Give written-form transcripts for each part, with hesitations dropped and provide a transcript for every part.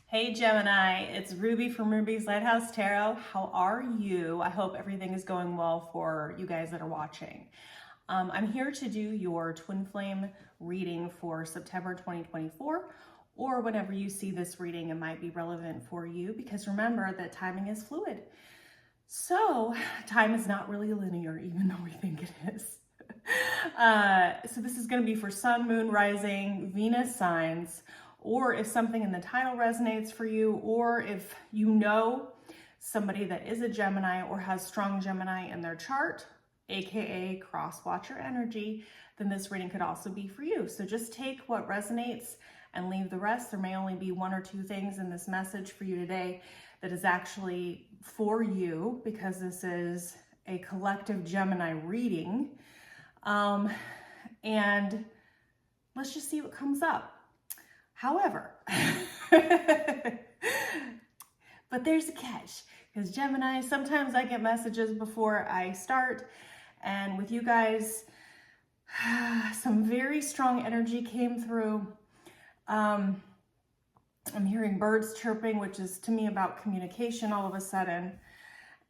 Hey Gemini, it's Ruby from Ruby's Lighthouse Tarot. How are you? I hope everything is going well for you guys that are watching. I'm here to do your twin flame reading for September 2024, or whenever you see this reading, it might be relevant for you because remember that timing is fluid. So time is not really linear, even though we think it is. So this is going to be for Sun, Moon, Rising, Venus signs, or if something in the title resonates for you, or if you know somebody that is a Gemini or has strong Gemini in their chart, aka cross-watcher energy, then this reading could also be for you. So just take what resonates and leave the rest. There may only be one or two things in this message for you today that is actually for you, because this is a collective Gemini reading. And let's just see what comes up. However, but there's a catch, because Gemini, sometimes I get messages before I start, and with you guys, some very strong energy came through. I'm hearing birds chirping, which is to me about communication all of a sudden.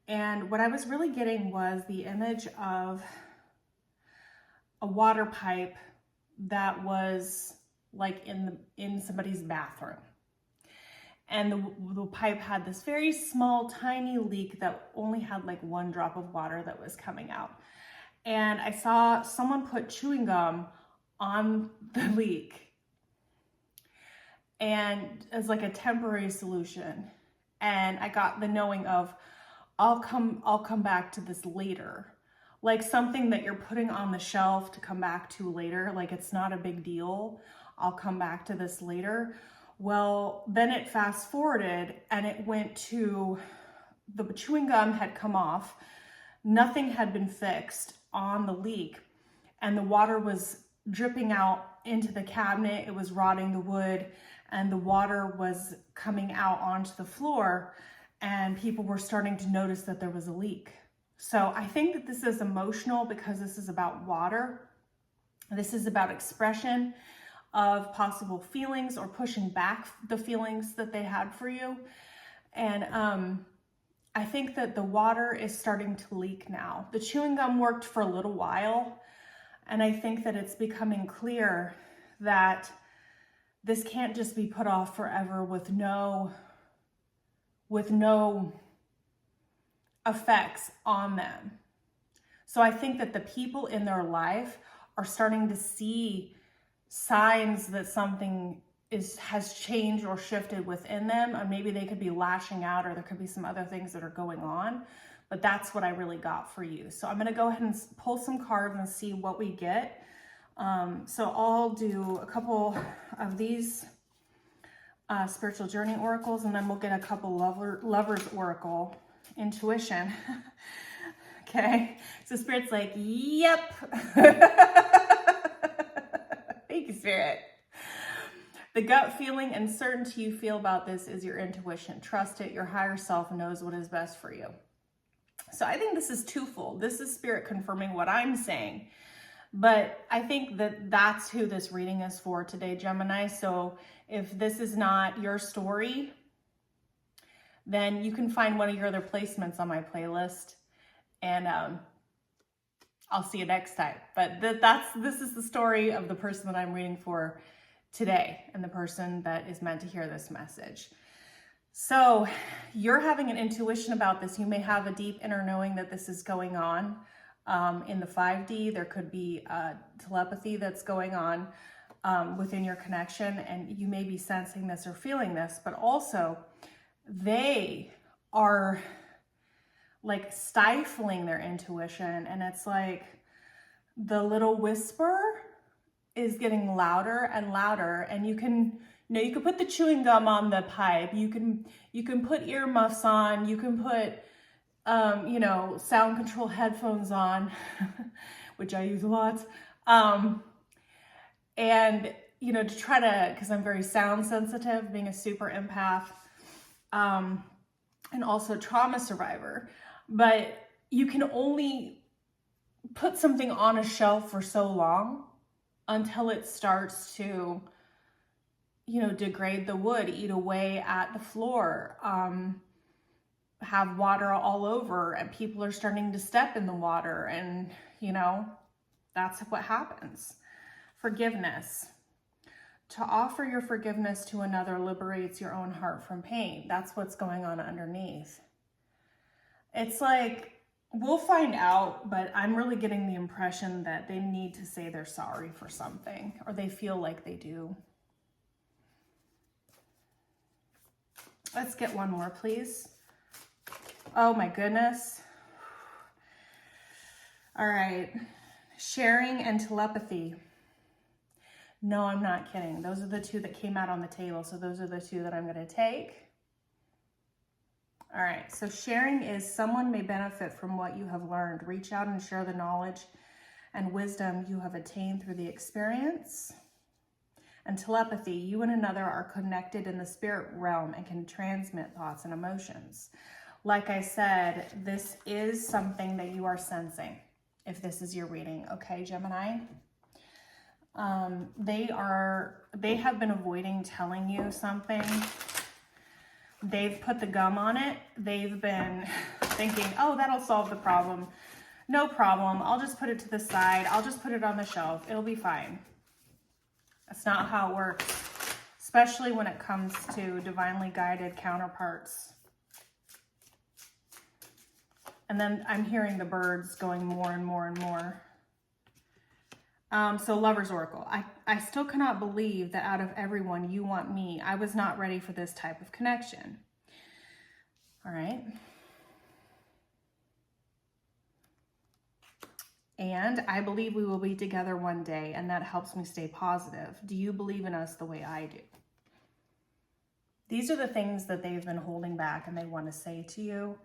And what I was really getting was the image of a water pipe that was like in somebody's bathroom. And the pipe had this very small, tiny leak that only had like one drop of water that was coming out. And I saw someone put chewing gum on the leak, and as like a temporary solution. And I got the knowing of, I'll come back to this later. Like something that you're putting on the shelf to come back to later. Like it's not a big deal. I'll come back to this later. Well, then it fast forwarded and it went to, the chewing gum had come off. Nothing had been fixed on the leak, and the water was dripping out into the cabinet. It was rotting the wood, and the water was coming out onto the floor, and people were starting to notice that there was a leak. So I think that this is emotional because this is about water. This is about expression of possible feelings or pushing back the feelings that they had for you. And I think that the water is starting to leak now. The chewing gum worked for a little while, and I think that it's becoming clear that this can't just be put off forever with no effects on them. So I think that the people in their life are starting to see signs that something has changed or shifted within them, and maybe they could be lashing out, or there could be some other things that are going on. But that's what I really got for you. So I'm going to go ahead and pull some cards and see what we get. So I'll do a couple of these spiritual journey oracles, and then we'll get a couple lovers oracle intuition. Okay, so Spirit's like, yep. Thank you, Spirit. The gut feeling and certainty you feel about this is your intuition. Trust it. Your higher self knows what is best for you. So I think this is twofold. This is Spirit confirming what I'm saying, but I think that that's who this reading is for today, Gemini. So if this is not your story, then you can find one of your other placements on my playlist, and I'll see you next time. But this is the story of the person that I'm reading for today, and the person that is meant to hear this message. So you're having an intuition about this. You may have a deep inner knowing that this is going on. In the 5D, there could be telepathy that's going on within your connection, and you may be sensing this or feeling this, but also they are like stifling their intuition, and it's like the little whisper is getting louder and louder. And you can put the chewing gum on the pipe, you can put earmuffs on, you can put sound control headphones on, which I use a lot, and to try to, because I'm very sound sensitive, being a super empath, and also trauma survivor. But you can only put something on a shelf for so long until it starts to you know, degrade the wood, eat away at the floor, have water all over, and people are starting to step in the water, and, you know, that's what happens. Forgiveness. To offer your forgiveness to another liberates your own heart from pain. That's what's going on underneath. It's like, we'll find out, but I'm really getting the impression that they need to say they're sorry for something, or they feel like they do. Let's get one more, please. Oh my goodness. All right. Sharing and telepathy. No, I'm not kidding. Those are the two that came out on the table. So those are the two that I'm going to take. All right. So sharing is someone may benefit from what you have learned. Reach out and share the knowledge and wisdom you have attained through the experience. And telepathy, you and another are connected in the spirit realm and can transmit thoughts and emotions. Like I said, this is something that you are sensing if this is your reading. Okay, Gemini? They have been avoiding telling you something. They've put the gum on it. They've been thinking, oh, that'll solve the problem. No problem. I'll just put it to the side. I'll just put it on the shelf. It'll be fine. That's not how it works, especially when it comes to divinely guided counterparts. And then I'm hearing the birds going more and more and more. So Lover's Oracle. I still cannot believe that out of everyone, you want me. I was not ready for this type of connection. All right. And I believe we will be together one day, and that helps me stay positive. Do you believe in us the way I do? These are the things that they've been holding back and they want to say to you.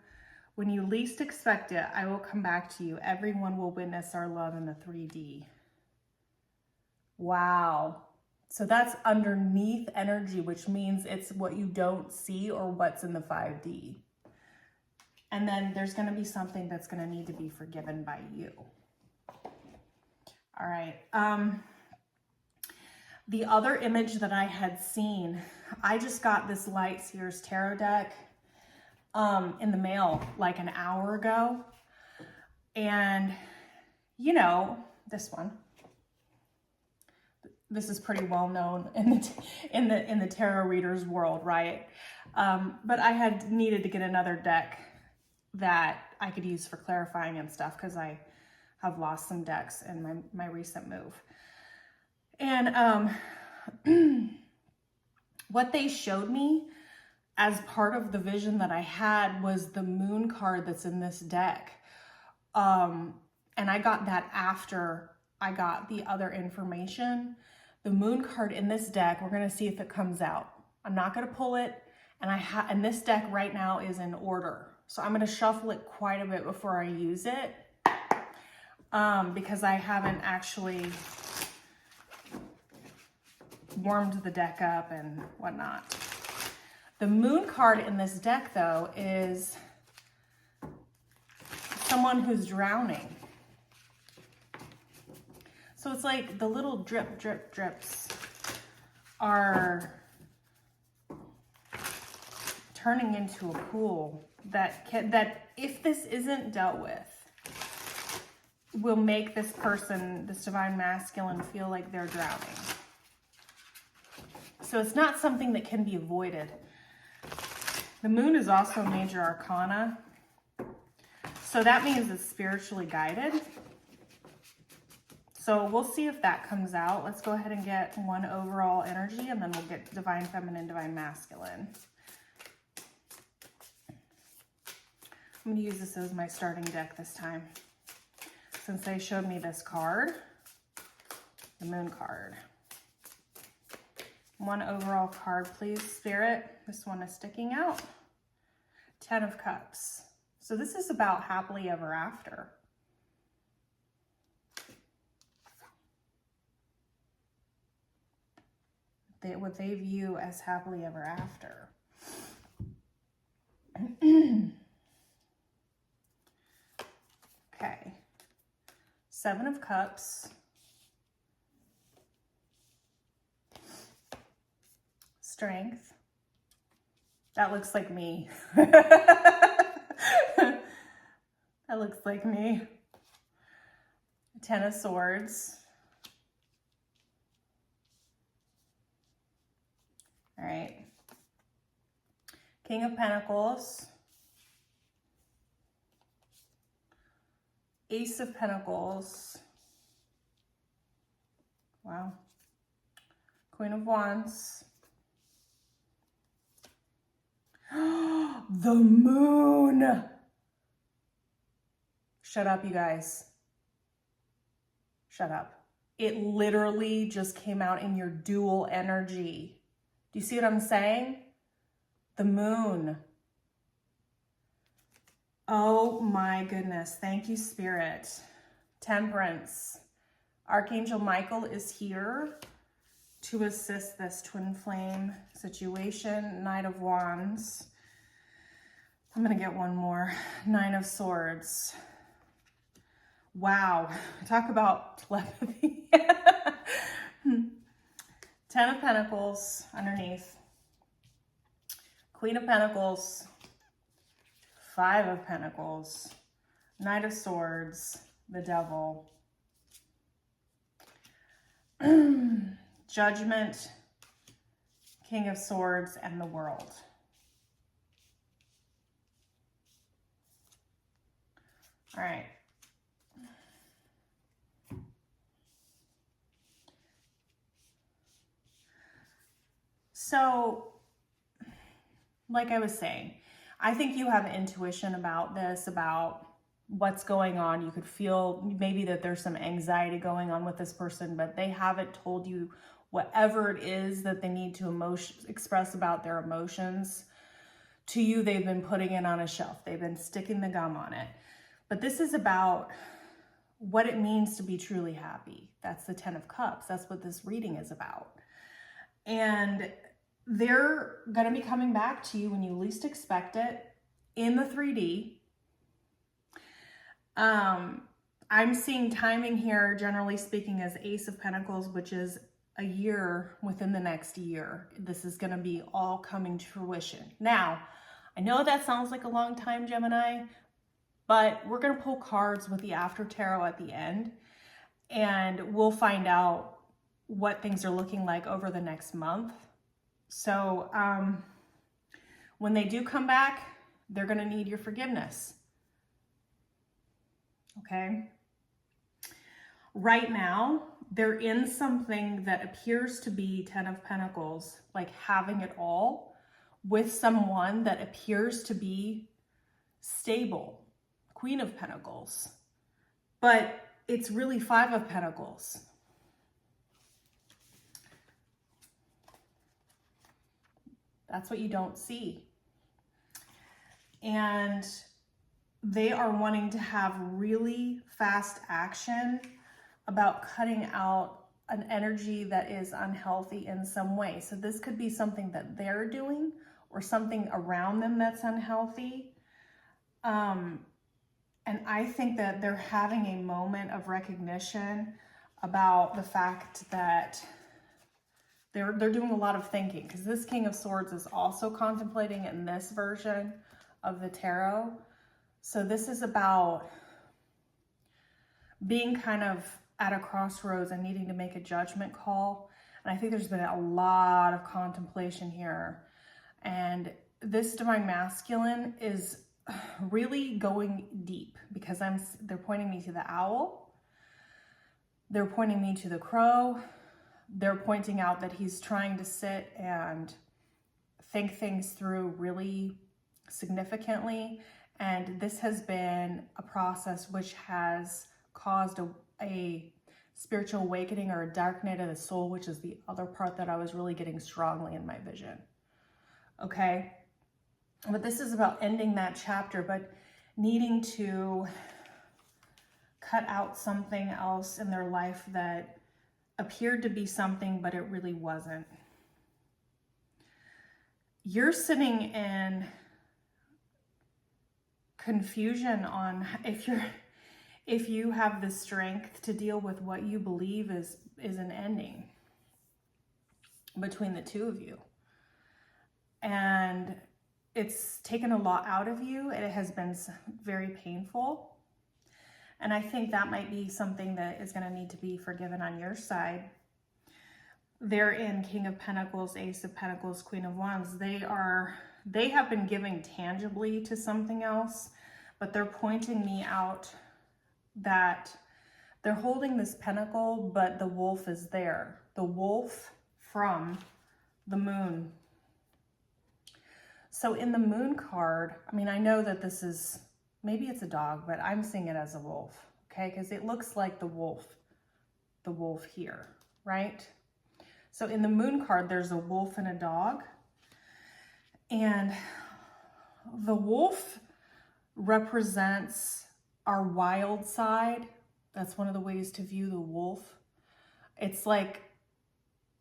When you least expect it, I will come back to you. Everyone will witness our love in the 3D. Wow. So that's underneath energy, which means it's what you don't see or what's in the 5D. And then there's going to be something that's going to need to be forgiven by you. All right. The other image that I had seen, I just got this Light Seers tarot deck in the mail like an hour ago. And, you know, this one. This is pretty well known in the tarot readers world, right? But I had needed to get another deck that I could use for clarifying and stuff because I have lost some decks in my recent move. And what they showed me as part of the vision that I had was the moon card that's in this deck. And I got that after I got the other information. The moon card in this deck, we're going to see if it comes out. I'm not going to pull it. And this deck right now is in order. So I'm going to shuffle it quite a bit before I use it. Because I haven't actually warmed the deck up and whatnot. The moon card in this deck, though, is someone who's drowning. So it's like the little drip, drip, drips are turning into a pool that if this isn't dealt with, will make this person, this divine masculine, feel like they're drowning. So it's not something that can be avoided. The moon is also major arcana. So that means it's spiritually guided. So we'll see if that comes out. Let's go ahead and get one overall energy, and then we'll get divine feminine, divine masculine. I'm going to use this as my starting deck this time, since they showed me this card, the moon card. One overall card, please, Spirit. This one is sticking out. 10 of Cups. So this is about happily ever after. What they view as happily ever after. Okay. 7 of Cups. strength. That looks like me. That looks like me. 10 of Swords. All right. King of Pentacles. Ace of Pentacles. Wow. Queen of Wands. The Moon. Shut up, you guys. Shut up. It literally just came out in your dual energy. Do you see what I'm saying? The Moon. Oh my goodness. Thank you, Spirit. Temperance. Archangel Michael is here to assist this twin flame situation. Knight of Wands. I'm going to get one more. 9 of Swords. Wow. Talk about telepathy. 10 of Pentacles underneath. Queen of Pentacles. 5 of Pentacles. Knight of Swords. The Devil. Judgment. King of Swords and the World. All right. So, like I was saying, I think you have intuition about this, about what's going on. You could feel maybe that there's some anxiety going on with this person, but they haven't told you whatever it is that they need to express about their emotions to you. They've been putting it on a shelf. They've been sticking the gum on it. But this is about what it means to be truly happy. That's the 10 of Cups. That's what this reading is about. And they're going to be coming back to you when you least expect it in the 3D. I'm seeing timing here, generally speaking, as Ace of Pentacles, which is a year within the next year. This is going to be all coming to fruition. Now, I know that sounds like a long time, Gemini, but we're going to pull cards with the After Tarot at the end, and we'll find out what things are looking like over the next month. So when they do come back, they're going to need your forgiveness. Okay? Right now, they're in something that appears to be 10 of Pentacles, like having it all, with someone that appears to be stable, Queen of Pentacles. But it's really 5 of Pentacles. That's what you don't see. And they are wanting to have really fast action about cutting out an energy that is unhealthy in some way. So this could be something that they're doing or something around them that's unhealthy. And I think that they're having a moment of recognition about the fact that they're doing a lot of thinking, because this King of Swords is also contemplating in this version of the tarot. So this is about being kind of at a crossroads and needing to make a judgment call. And I think there's been a lot of contemplation here. And this Divine Masculine is really going deep, because they're pointing me to the owl. They're pointing me to the crow. They're pointing out that he's trying to sit and think things through really significantly. And this has been a process which has caused a spiritual awakening or a dark night of the soul, which is the other part that I was really getting strongly in my vision. Okay? But this is about ending that chapter, but needing to cut out something else in their life that appeared to be something, but it really wasn't. You're sitting in confusion on if you have the strength to deal with what you believe is an ending between the two of you. and it's taken a lot out of you. It has been very painful. And I think that might be something that is going to need to be forgiven on your side. They're in King of Pentacles, Ace of Pentacles, Queen of Wands. They have been giving tangibly to something else, but they're pointing me out that they're holding this pentacle, but the wolf is there. The wolf from the moon. So in the moon card, I mean, I know that this is, maybe it's a dog, but I'm seeing it as a wolf, okay? Because it looks like the wolf here, right? So in the moon card, there's a wolf and a dog. And the wolf represents our wild side. That's one of the ways to view the wolf. It's like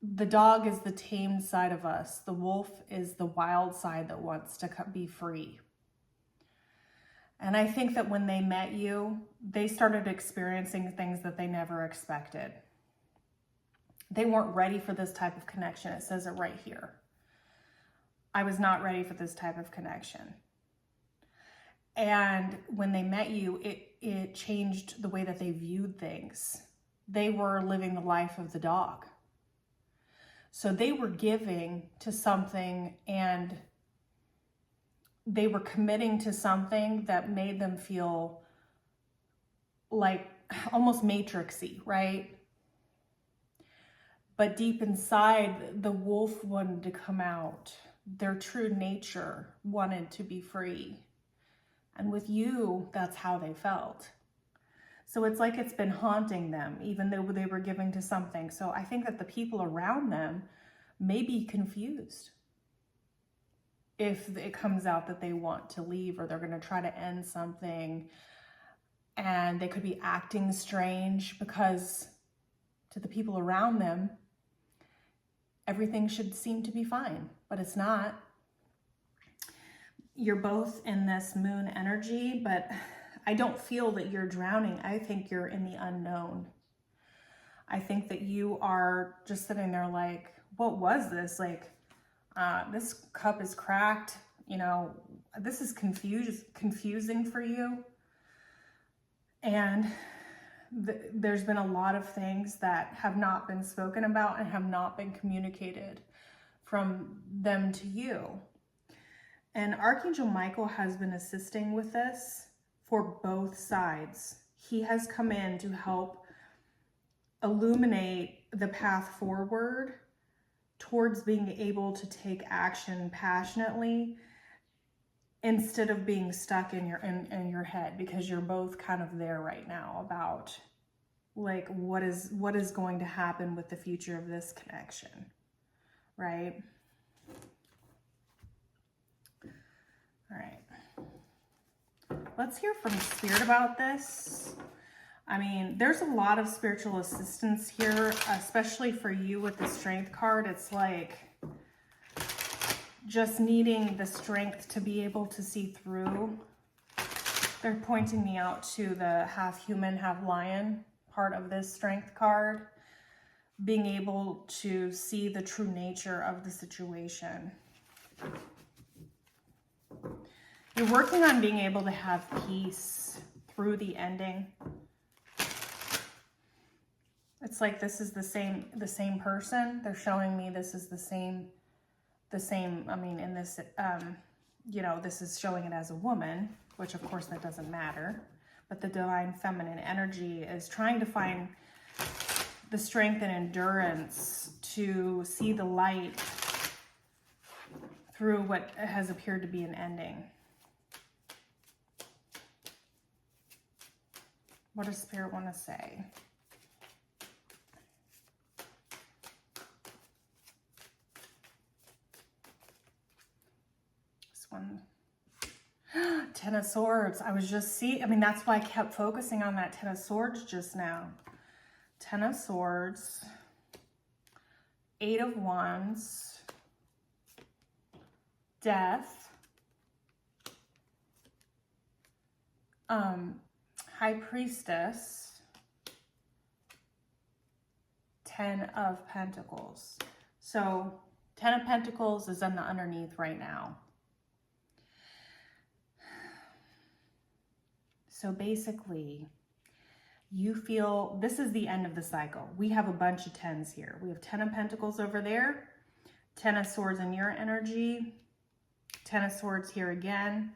the dog is the tamed side of us. The wolf is the wild side that wants to be free. And I think that when they met you, they started experiencing things that they never expected. They weren't ready for this type of connection. It says it right here. I was not ready for this type of connection. And when they met you, it changed the way that they viewed things. They were living the life of the dog. So they were giving to something, and they were committing to something that made them feel like almost matrixy, right? But deep inside, the wolf wanted to come out. Their true nature wanted to be free. And with you, that's how they felt. So it's like it's been haunting them, even though they were giving to something. So I think that the people around them may be confused if it comes out that they want to leave, or they're going to try to end something. And they could be acting strange, because to the people around them, everything should seem to be fine, but it's not. You're both in this moon energy, but I don't feel that you're drowning. I think you're in the unknown. I think that you are just sitting there like, what was this? Like, this cup is cracked. You know, this is confusing for you. And there's been a lot of things that have not been spoken about and have not been communicated from them to you. And Archangel Michael has been assisting with this for both sides. He has come in to help illuminate the path forward towards being able to take action passionately, instead of being stuck in your head, because you're both kind of there right now about like what is going to happen with the future of this connection, right? All right. Let's hear from Spirit about this. I mean, there's a lot of spiritual assistance here, especially for you with the Strength card. It's like just needing the strength to be able to see through. They're pointing me out to the half human, half lion part of this Strength card. Being able to see the true nature of the situation. You're working on being able to have peace through the ending. It's like this is the same person. They're showing me this is the same, I mean, in this, you know, this is showing it as a woman, which of course that doesn't matter. But the divine feminine energy is trying to find the strength and endurance to see the light through what has appeared to be an ending. What does Spirit want to say? One. 10 of Swords. I was just seeing, I mean, that's why I kept focusing on that 10 of Swords just now. 10 of Swords, 8 of Wands, Death, High Priestess, 10 of Pentacles. So Ten of Pentacles is in the underneath right now. So basically, you feel this is the end of the cycle. We have a bunch of tens here. We have 10 of Pentacles over there, 10 of Swords in your energy, 10 of Swords here again,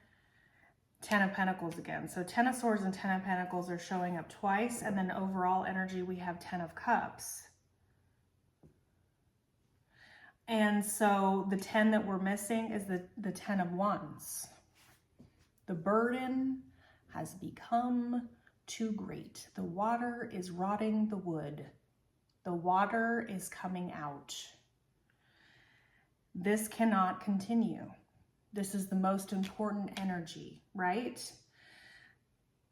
10 of Pentacles again. So 10 of Swords and 10 of Pentacles are showing up twice, and then overall energy we have 10 of Cups. And so the 10 that we're missing is the 10 of Wands. The burden has become too great. The water is rotting the wood. The water is coming out. This cannot continue. This is the most important energy, right?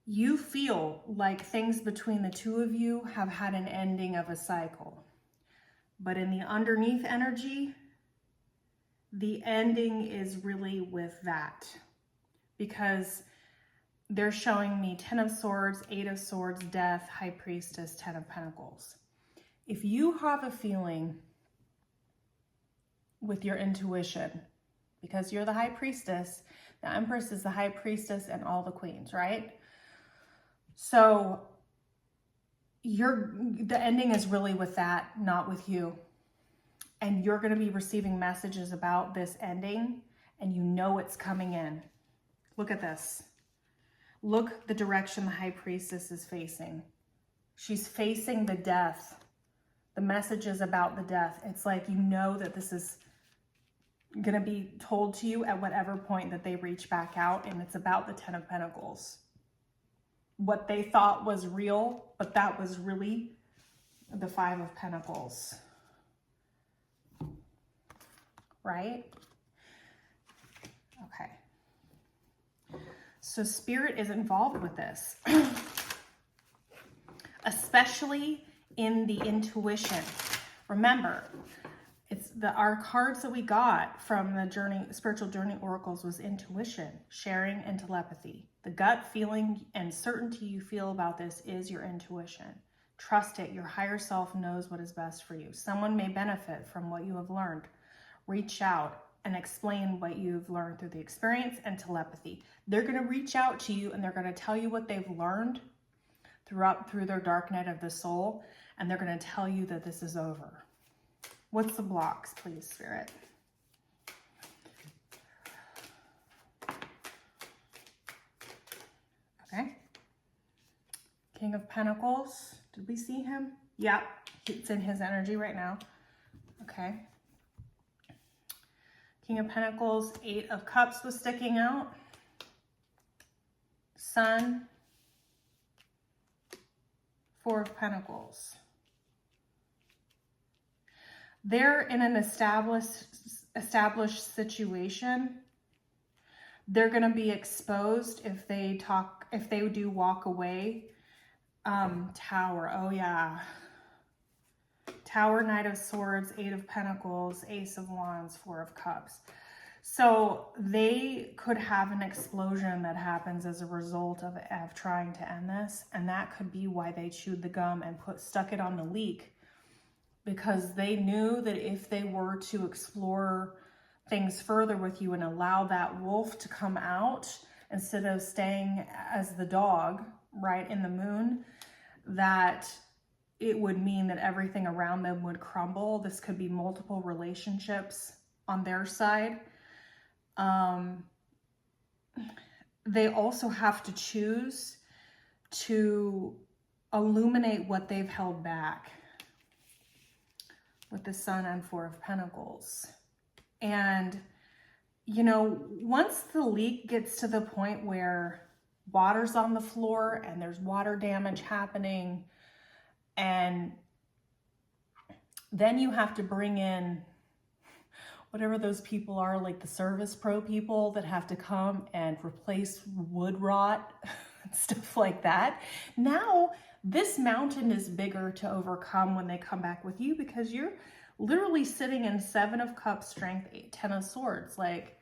You feel like things between the two of you have had an ending of a cycle. But in the underneath energy, the ending is really with that. Because they're showing me 10 of Swords, 8 of Swords, Death, High Priestess, 10 of Pentacles. If you have a feeling with your intuition, because you're the High Priestess, the Empress is the High Priestess and all the queens, right? So the ending is really with that, not with you. And you're going to be receiving messages about this ending, and you know it's coming in. Look at this. Look the direction the High Priestess is facing. She's facing the death. The message is about the death. It's like you know that this is going to be told to you at whatever point that they reach back out, and it's about the 10 of Pentacles. What they thought was real, but that was really the 5 of Pentacles. Right? Okay. So Spirit is involved with this, especially in the intuition. Remember, our cards that we got from the spiritual journey oracles was intuition, sharing, and telepathy. The gut feeling and certainty you feel about this is your intuition. Trust it. Your higher self knows what is best for you. Someone may benefit from what you have learned. Reach out and explain what you've learned through the experience and telepathy. They're going to reach out to you and they're going to tell you what they've learned through their dark night of the soul, and they're going to tell you that this is over. What's the blocks, please, Spirit? Okay. King of Pentacles. Did we see him? Yeah, it's in his energy right now. Okay. King of Pentacles, 8 of Cups was sticking out. Sun, 4 of Pentacles. They're in an established situation. They're going to be exposed if they do walk away. Tower, oh yeah. Tower, Knight of Swords, 8 of Pentacles, Ace of Wands, 4 of Cups. So they could have an explosion that happens as a result of trying to end this. And that could be why they chewed the gum and stuck it on the leak. Because they knew that if they were to explore things further with you and allow that wolf to come out instead of staying as the dog, right, in the moon, that it would mean that everything around them would crumble. This could be multiple relationships on their side. They also have to choose to illuminate what they've held back with the Sun and 4 of Pentacles. And, you know, once the leak gets to the point where water's on the floor and there's water damage happening, and then you have to bring in whatever those people are, like the service pro people that have to come and replace wood rot and stuff like that. Now, this mountain is bigger to overcome when they come back with you, because you're literally sitting in 7 of Cups, Strength, 8, 10 of Swords. Like,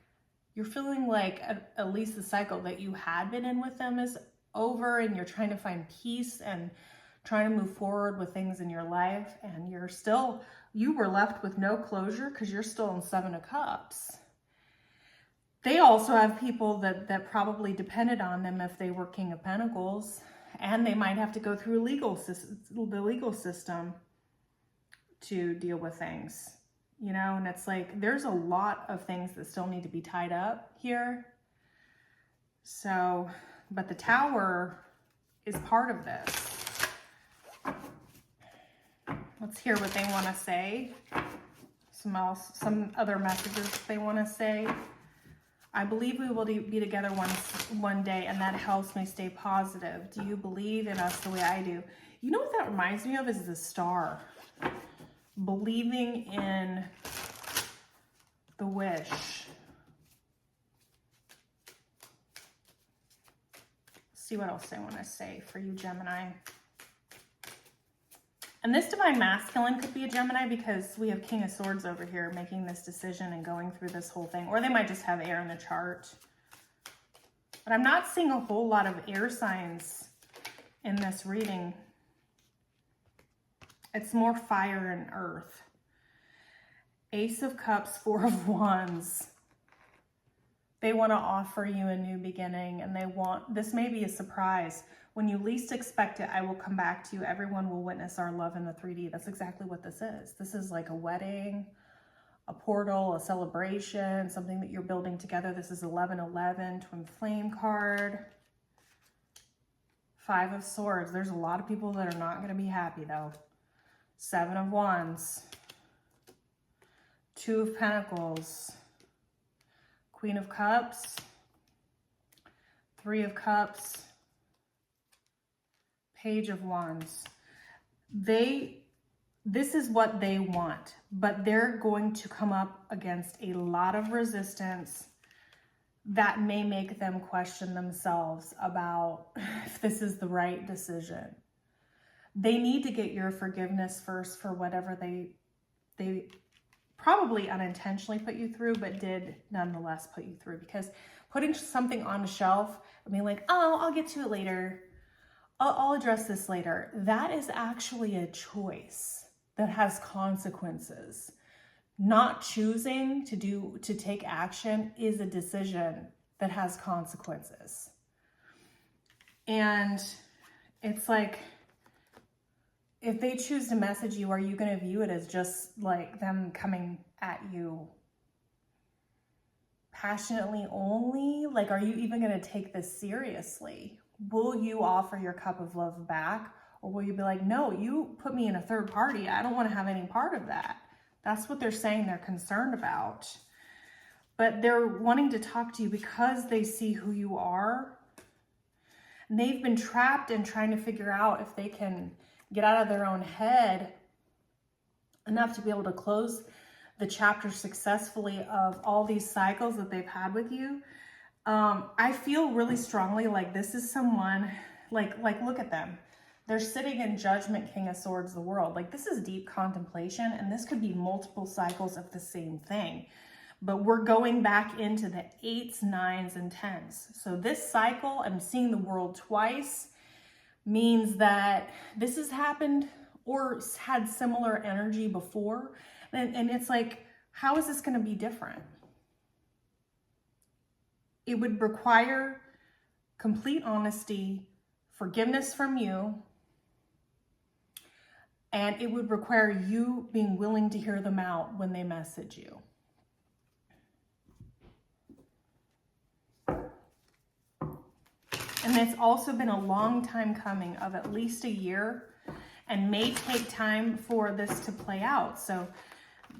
you're feeling like at least the cycle that you had been in with them is over, and you're trying to find peace and trying to move forward with things in your life, and you were left with no closure because you're still in Seven of Cups. They also have people that probably depended on them if they were King of Pentacles, and they might have to go through the legal system to deal with things, you know, and it's like there's a lot of things that still need to be tied up here. So, but the Tower is part of this. Let's hear what they want to say. Some other messages they want to say. I believe we will be together one day, and that helps me stay positive. Do you believe in us the way I do? You know what that reminds me of is the Star. Believing in the wish. See what else I want to say for you, Gemini. And this Divine Masculine could be a Gemini because we have King of Swords over here making this decision and going through this whole thing. Or they might just have air in the chart. But I'm not seeing a whole lot of air signs in this reading. It's more fire and earth. Ace of Cups, Four of Wands. They want to offer you a new beginning, and this may be a surprise. When you least expect it, I will come back to you. Everyone will witness our love in the 3D. That's exactly what this is. This is like a wedding, a portal, a celebration, something that you're building together. This is 1111, Twin Flame card. Five of Swords. There's a lot of people that are not going to be happy though. Seven of Wands. Two of Pentacles. Queen of Cups. Three of Cups. Page of Wands. This is what they want, but they're going to come up against a lot of resistance that may make them question themselves about if this is the right decision. They need to get your forgiveness first for whatever they probably unintentionally put you through, but did nonetheless put you through, because putting something on a shelf and being like, oh, I'll get to it later. I'll address this later. That is actually a choice that has consequences. Not choosing to take action is a decision that has consequences. And it's like, if they choose to message you, are you going to view it as just like them coming at you passionately only? Like, are you even going to take this seriously? Will you offer your cup of love back? Or will you be like, no, you put me in a third party. I don't want to have any part of that. That's what they're saying they're concerned about. But they're wanting to talk to you because they see who you are. And they've been trapped in trying to figure out if they can get out of their own head enough to be able to close the chapter successfully of all these cycles that they've had with you. I feel really strongly like this is someone, like look at them. They're sitting in Judgment, King of Swords, the World. Like, this is deep contemplation, and this could be multiple cycles of the same thing. But we're going back into the 8s, 9s, and 10s. So this cycle, I'm seeing the world twice, means that this has happened or had similar energy before. And it's like, how is this going to be different? It would require complete honesty, forgiveness from you, and it would require you being willing to hear them out when they message you. And it's also been a long time coming, of at least a year, and may take time for this to play out. So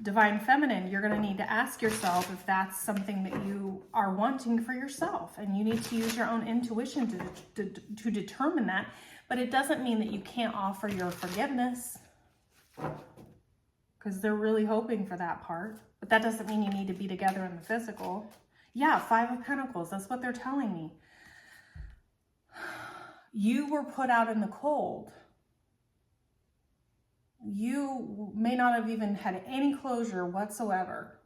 Divine Feminine, you're going to need to ask yourself if that's something that you are wanting for yourself, and you need to use your own intuition to determine that. But it doesn't mean that you can't offer your forgiveness, because they're really hoping for that part. But that doesn't mean you need to be together in the physical. Yeah, Five of Pentacles, that's what they're telling me. You were put out in the cold. You may not have even had any closure whatsoever,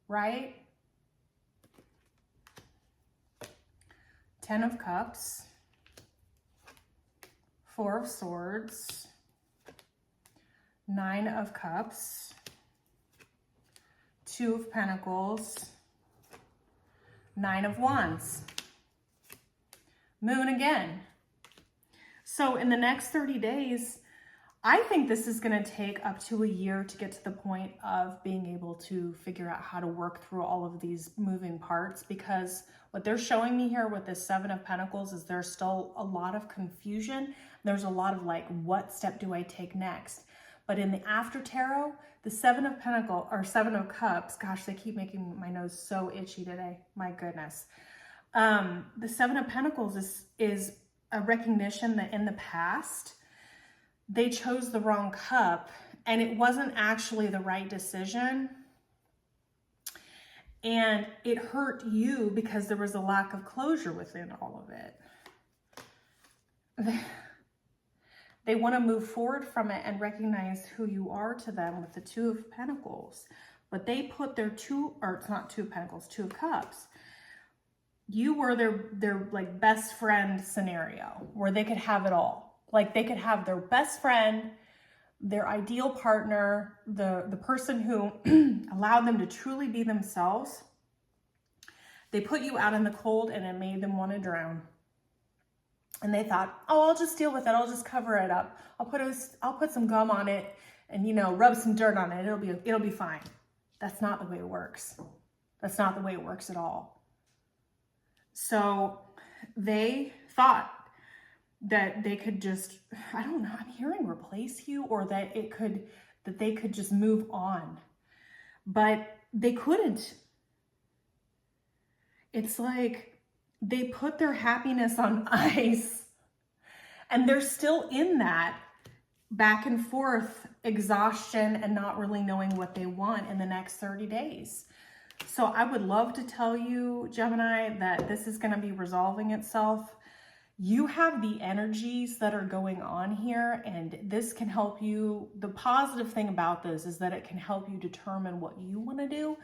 right? 10 of Cups, Four of Swords, Nine of Cups, Two of Pentacles, Nine of Wands, Moon again. So in the next 30 days, I think this is going to take up to a year to get to the point of being able to figure out how to work through all of these moving parts, because what they're showing me here with this Seven of Pentacles is there's still a lot of confusion. There's a lot of like, what step do I take next? But in the after tarot, the Seven of Pentacles or Seven of Cups, gosh, they keep making my nose so itchy today. My goodness. The Seven of Pentacles is a recognition that in the past, they chose the wrong cup and it wasn't actually the right decision. And it hurt you because there was a lack of closure within all of it. They want to move forward from it and recognize who you are to them with the Two of Pentacles. But they put their Two of Cups. You were their like best friend scenario where they could have it all. Like they could have their best friend, their ideal partner, the person who allowed them to truly be themselves. They put you out in the cold and it made them want to drown. And they thought, oh, I'll just deal with it. I'll just cover it up. I'll put some gum on it and, you know, rub some dirt on it. It'll be fine. That's not the way it works. That's not the way it works at all. So they thought that they could just, I don't know, I'm hearing replace you, or that they could just move on. But they couldn't. It's like they put their happiness on ice and they're still in that back and forth exhaustion and not really knowing what they want in the next 30 days. So I would love to tell you, Gemini, that this is going to be resolving itself. You have the energies that are going on here, and this can help you. The positive thing about this is that it can help you determine what you want to do,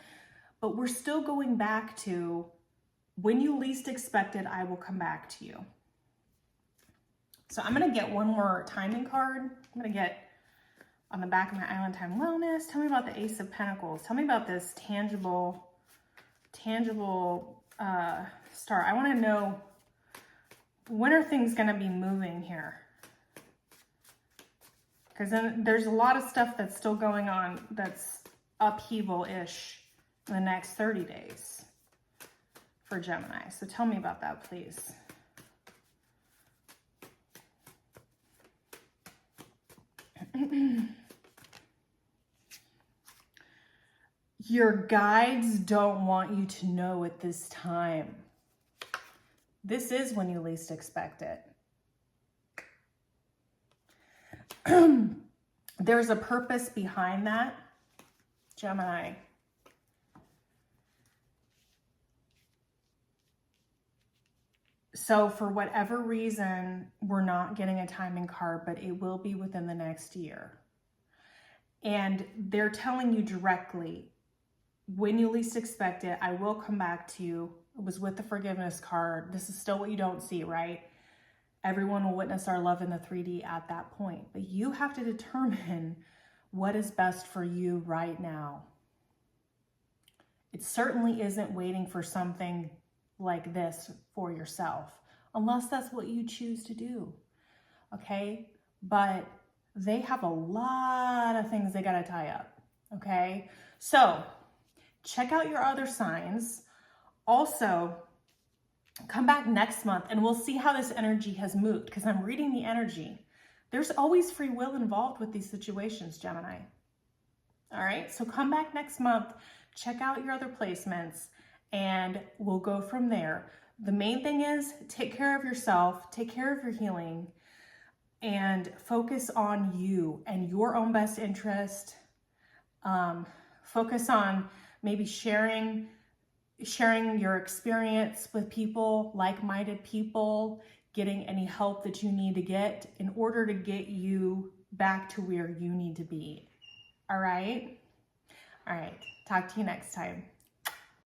but we're still going back to when you least expect it, I will come back to you. So I'm going to get one more timing card. I'm going to get on the back of my Island Time Wellness. Tell me about the Ace of Pentacles. Tell me about this tangible star. I want to know, when are things going to be moving here? Because then there's a lot of stuff that's still going on that's upheaval-ish in the next 30 days for Gemini. So tell me about that, please. Your guides don't want you to know at this time. This is when you least expect it. There's a purpose behind that, Gemini. So for whatever reason, we're not getting a timing card, but it will be within the next year. And they're telling you directly, when you least expect it, I will come back to you. It was with the forgiveness card. This is still what you don't see, right? Everyone will witness our love in the 3D at that point. But you have to determine what is best for you right now. It certainly isn't waiting for something like this for yourself, unless that's what you choose to do, okay? But they have a lot of things they got to tie up, okay? So check out your other signs. Also, come back next month and we'll see how this energy has moved, because I'm reading the energy. There's always free will involved with these situations, Gemini. All right, so come back next month, check out your other placements, and we'll go from there. The main thing is take care of yourself, take care of your healing, and focus on you and your own best interest. Focus on maybe sharing your experience with people, like-minded people, getting any help that you need to get in order to get you back to where you need to be. All right? All right. Talk to you next time.